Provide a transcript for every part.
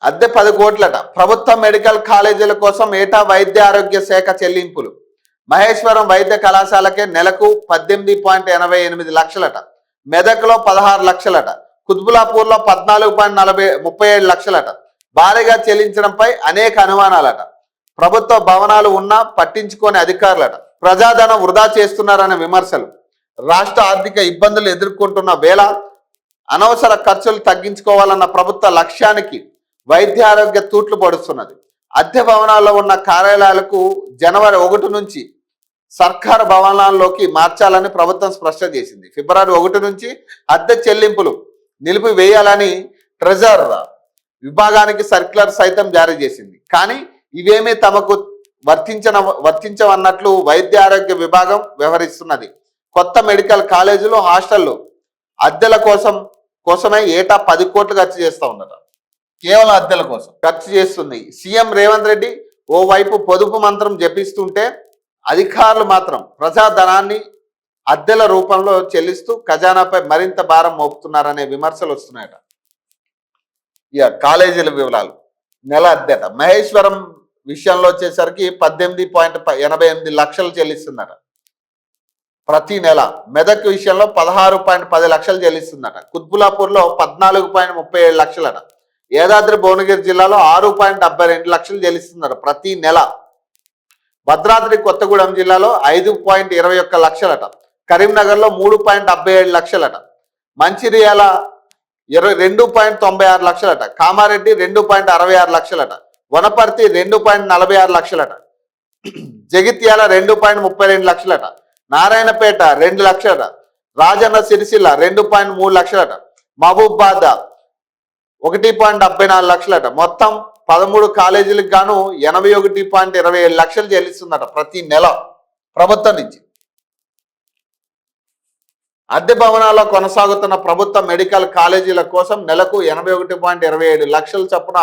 అద్దె 10 కోట్లట. ప్రభుత్వ మెడికల్ కాలేజీల కోసం ఏటా వైద్య ఆరోగ్య శాఖ చెల్లింపులు. మహేశ్వరం వైద్య కళాశాలకే నెలకు 18.88 లక్షలట. మెదక్లో 16 లక్షలట. కుత్బులాపూర్లో 14.37 లక్షలట. భారీగా చెల్లించడంపై అనేక అనుమానాలట. ప్రభుత్వ భవనాలు ఉన్నా పట్టించుకోని అధికారులట. ప్రజాధనం వృధా చేస్తున్నారనే విమర్శలు. రాష్ట్ర ఆర్థిక ఇబ్బందులు ఎదుర్కొంటున్న వేళ అనవసర ఖర్చులు తగ్గించుకోవాలన్న ప్రభుత్వ లక్ష్యానికి వైద్య ఆరోగ్య తూట్లు పడుతున్నది. అద్దె భవనాల్లో ఉన్న కార్యాలయాలకు జనవరి 1 నుంచి సర్కారు భవనాల్లోకి మార్చాలని ప్రభుత్వం స్పష్టం చేసింది. ఫిబ్రవరి 1 నుంచి అద్దె చెల్లింపులు నిలిపివేయాలని ట్రెజర్ విభాగానికి సర్క్యులర్ సైతం జారీ చేసింది. కానీ ఇవేమీ తమకు వర్తించవన్నట్లు వైద్య ఆరోగ్య విభాగం వ్యవహరిస్తున్నది. కొత్త మెడికల్ కాలేజీలు హాస్టళ్లు అద్దెల కోసమే ఏటా 10 కోట్లు ఖర్చు చేస్తూ ఉన్నట. కేవలం అద్దెల కోసం ఖర్చు చేస్తుంది. సీఎం రేవంత్ రెడ్డి ఓవైపు పొదుపు మంత్రం జపిస్తుంటే అధికారులు మాత్రం ప్రజాధనాన్ని అద్దెల రూపంలో చెల్లిస్తూ ఖజానాపై మరింత భారం మోపుతున్నారనే విమర్శలు వస్తున్నాయట. ఇక కాలేజీల వివరాలు. నెల అద్దెట మహేశ్వరం విషయంలో వచ్చేసరికి 18.88 లక్షలు చెల్లిస్తుందట ప్రతి నెల. మెదక్ విషయంలో 16.10 లక్షలు చెల్లిస్తుందట. కుత్బులాపూర్లో 14.37 లక్షలట. యాదాద్రి భువనగిరి జిల్లాలో 6.72 లక్షలు చెల్లిస్తుందట ప్రతి నెల. భద్రాద్రి కొత్తగూడెం జిల్లాలో 5.21 లక్షలట. కరీంనగర్లో 3.77 లక్షలట. మంచిర్యాల 2.96 లక్షలట. కామారెడ్డి 2.66 లక్షలట. వనపర్తి 2.46 లక్షలట. జగిత్యాల 2.32 లక్షలట. నారాయణపేట 2 లక్షలట. రాజన్న సిరిసిల్ల 2.3 లక్షలట. మహబూబాబాద్ 1.74 లక్షలట. మొత్తం 13 కాలేజీలకు గాను 81.27 లక్షలు చెల్లిస్తుందట ప్రతి నెల ప్రభుత్వం నుంచి. అద్దె భవనాల్లో కొనసాగుతున్న ప్రభుత్వ మెడికల్ కాలేజీల కోసం నెలకు 81.27 లక్షల చొప్పున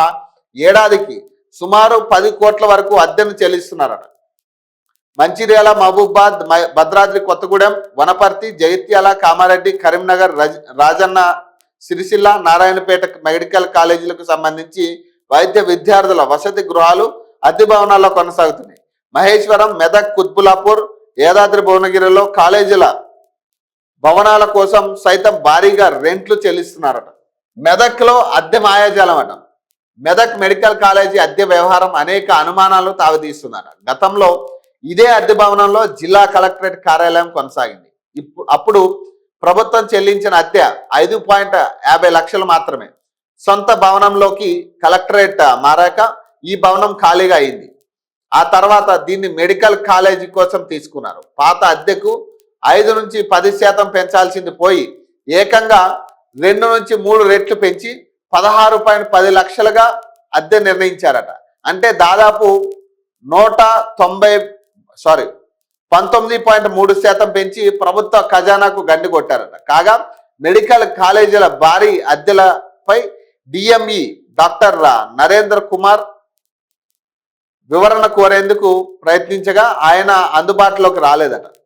ఏడాదికి సుమారు 10 కోట్ల వరకు అద్దెను చెల్లిస్తున్నారట. మంచిర్యాల, మహబూబాద్, భద్రాద్రి కొత్తగూడెం, వనపర్తి, జగిత్యాల, కామారెడ్డి, కరీంనగర్, రాజన్న సిరిసిల్ల, నారాయణపేట మెడికల్ కాలేజీలకు సంబంధించి వైద్య విద్యార్థుల వసతి గృహాలు అద్దె భవనాల్లో కొనసాగుతున్నాయి. మహేశ్వరం, మెదక్, కుత్బులాపూర్, యాదాద్రి భువనగిరిలో కాలేజీల భవనాల కోసం సైతం భారీగా రెంట్లు చెల్లిస్తున్నారట. మెదక్లో అద్దె మాయాజాలం అట. మెదక్ మెడికల్ కాలేజీ అద్దె వ్యవహారం అనేక అనుమానాలు తావితీస్తుందట. గతంలో ఇదే అద్దె భవనంలో జిల్లా కలెక్టరేట్ కార్యాలయం కొనసాగింది. అప్పుడు ప్రభుత్వం చెల్లించిన అద్దె 5.50 లక్షలు మాత్రమే. సొంత భవనంలోకి కలెక్టరేట్ మారాక ఈ భవనం ఖాళీగా అయింది. ఆ తర్వాత దీన్ని మెడికల్ కాలేజీ కోసం తీసుకున్నారు. పాత అద్దెకు 5 నుంచి 10% పెంచాల్సింది పోయి ఏకంగా 2 నుంచి 3 రెట్లు పెంచి 16.10 లక్షలుగా అద్దె నిర్ణయించారట. అంటే దాదాపు 19.3% పెంచి ప్రభుత్వ ఖజానాకు గండి కొట్టారట. కాగా మెడికల్ కాలేజీల భారీ అద్దెలపై డిఎంఈ డాక్టర్ నరేంద్ర కుమార్ వివరణ కోరేందుకు ప్రయత్నించగా ఆయన అందుబాటులోకి రాలేదట.